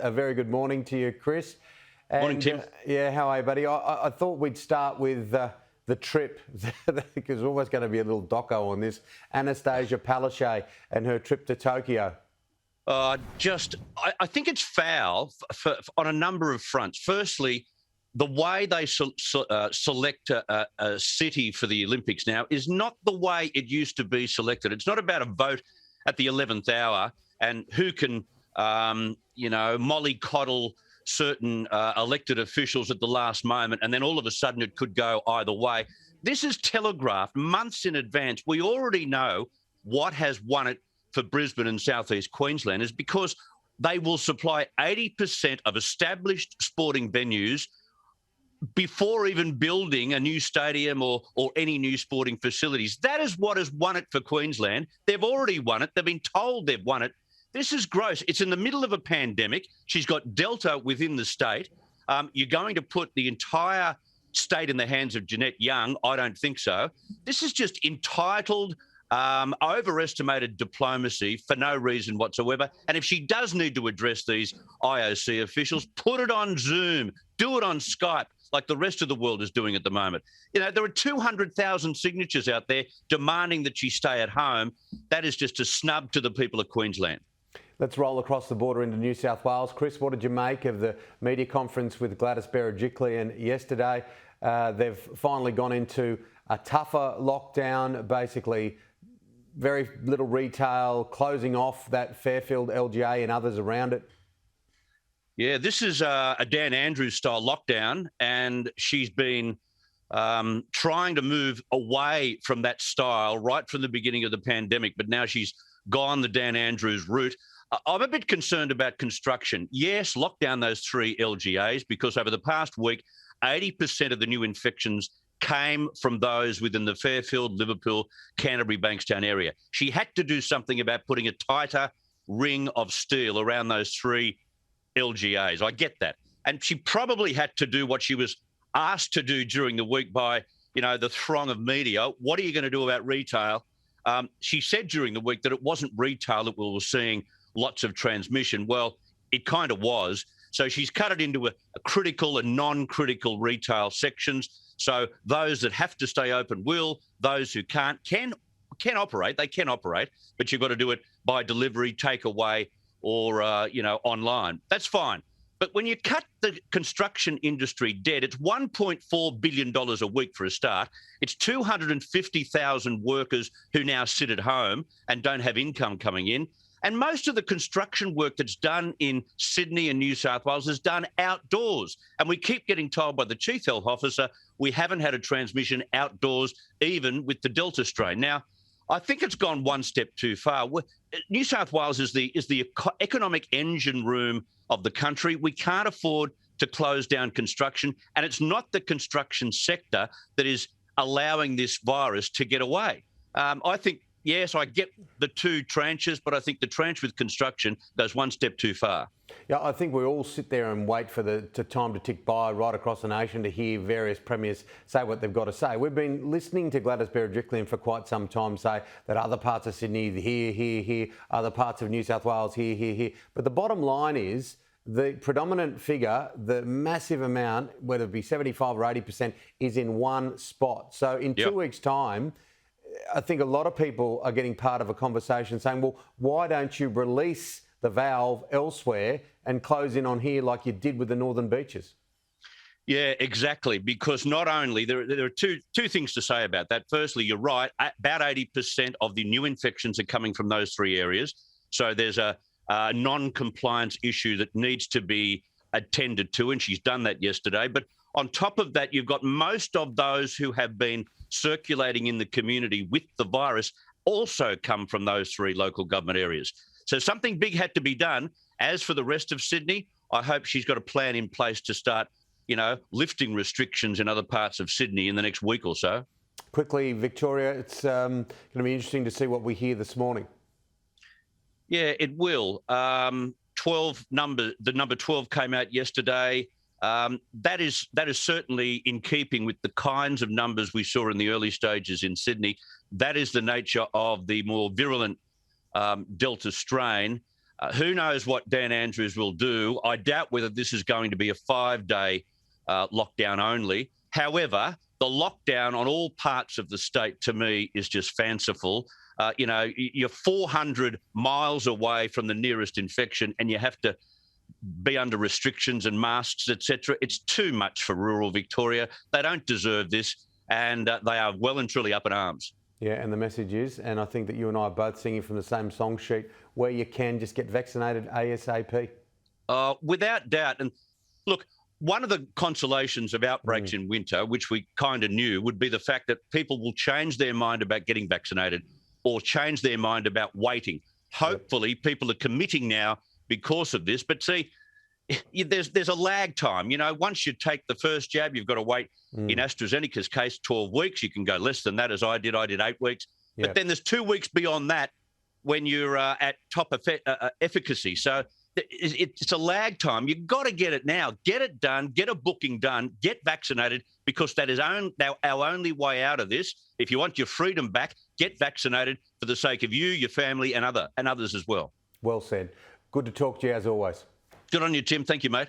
A very good morning to you, Chris. Morning, Tim. Yeah, how are you, buddy? I thought we'd start with the trip, because there's almost going to be a little doco on this. Annastacia Palaszczuk and her trip to Tokyo. I think it's foul on a number of fronts. Firstly, the way they select a city for the Olympics now is not the way it used to be selected. It's not about a vote at the 11th hour and who can, mollycoddle certain elected officials at the last moment, and then all of a sudden it could go either way. This is telegraphed months in advance. We already know what has won it for Brisbane and southeast Queensland is because they will supply 80% of established sporting venues before even building a new stadium or any new sporting facilities. That is what has won it for Queensland. They've already won it. They've been told they've won it. This is gross. It's in the middle of a pandemic. She's got Delta within the state. You're going to put the entire state in the hands of Jeanette Young? I don't think so. This is just entitled, overestimated diplomacy for no reason whatsoever. And if she does need to address these IOC officials, put it on Zoom, do it on Skype, like the rest of the world is doing at the moment. You know, there are 200,000 signatures out there demanding that she stay at home. That is just a snub to the people of Queensland. Let's roll across the border into New South Wales. Chris, what did you make of the media conference with Gladys Berejiklian yesterday? They've finally gone into a tougher lockdown, basically very little retail, closing off that Fairfield LGA and others around it. Yeah, this is a Dan Andrews-style lockdown, and she's been trying to move away from that style right from the beginning of the pandemic, but now she's gone the Dan Andrews route. I'm a bit concerned about construction. Yes, lock down those 3 LGAs, because over the past week, 80% of the new infections came from those within the Fairfield, Liverpool, Canterbury, Bankstown area. She had to do something about putting a tighter ring of steel around those 3 LGAs. I get that. And she probably had to do what she was asked to do during the week by, the throng of media. What are you going to do about retail? She said during the week that it wasn't retail that we were seeing lots of transmission. Well, it kind of was. So she's cut it into a critical and non-critical retail sections. So those that have to stay open will, those who can't can operate. They can operate, but you've got to do it by delivery, takeaway, or online. That's fine. But when you cut the construction industry dead, it's $1.4 billion a week for a start. It's 250,000 workers who now sit at home and don't have income coming in. And most of the construction work that's done in Sydney and New South Wales is done outdoors. And we keep getting told by the Chief Health Officer we haven't had a transmission outdoors, even with the Delta strain. Now, I think it's gone one step too far. New South Wales is the economic engine room of the country. We can't afford to close down construction, and it's not the construction sector that is allowing this virus to get away. I think, yes, I get the 2 tranches, but I think the tranche with construction goes one step too far. Yeah, I think we all sit there and wait for the time to tick by right across the nation to hear various premiers say what they've got to say. We've been listening to Gladys Berejiklian for quite some time say that other parts of Sydney, here, other parts of New South Wales, here. But the bottom line is the predominant figure, the massive amount, whether it be 75 or 80%, is in one spot. So in 2 weeks' time, I think a lot of people are getting part of a conversation saying, well, why don't you release the valve elsewhere and close in on here like you did with the Northern Beaches? Yeah, exactly. Because not only, there are two things to say about that. Firstly, you're right, about 80% of the new infections are coming from those 3 areas. So there's a non-compliance issue that needs to be attended to, and she's done that yesterday. But on top of that, you've got most of those who have been circulating in the community with the virus also come from those 3 local government areas. So something big had to be done. As for the rest of Sydney, I hope she's got a plan in place to start, lifting restrictions in other parts of Sydney in the next week or so. Quickly, Victoria, it's going to be interesting to see what we hear this morning. Yeah, it will. The number 12 came out yesterday. That is certainly in keeping with the kinds of numbers we saw in the early stages in Sydney. That is the nature of the more virulent Delta strain. Who knows what Dan Andrews will do? I doubt whether this is going to be a 5-day lockdown only. However, the lockdown on all parts of the state, to me, is just fanciful. You're 400 miles away from the nearest infection and you have to be under restrictions and masks, etc. It's too much for rural Victoria. They don't deserve this, and they are well and truly up in arms. Yeah, and the message is, and I think that you and I are both singing from the same song sheet, where you can, just get vaccinated ASAP. Without doubt. And look, one of the consolations of outbreaks in winter, which we kind of knew, would be the fact that people will change their mind about getting vaccinated or change their mind about waiting. Hopefully, people are committing now because of this. But see, there's a lag time. Once you take the first jab, you've got to wait. In AstraZeneca's case, 12 weeks. You can go less than that, as I did. I did 8 weeks. Yep. But then there's 2 weeks beyond that when you're at top efficacy. So it's a lag time. You've got to get it now. Get it done. Get a booking done. Get vaccinated, because that is our only way out of this. If you want your freedom back, get vaccinated for the sake of you, your family, and others as well. Well said. Good to talk to you as always. Good on you, Tim. Thank you, mate.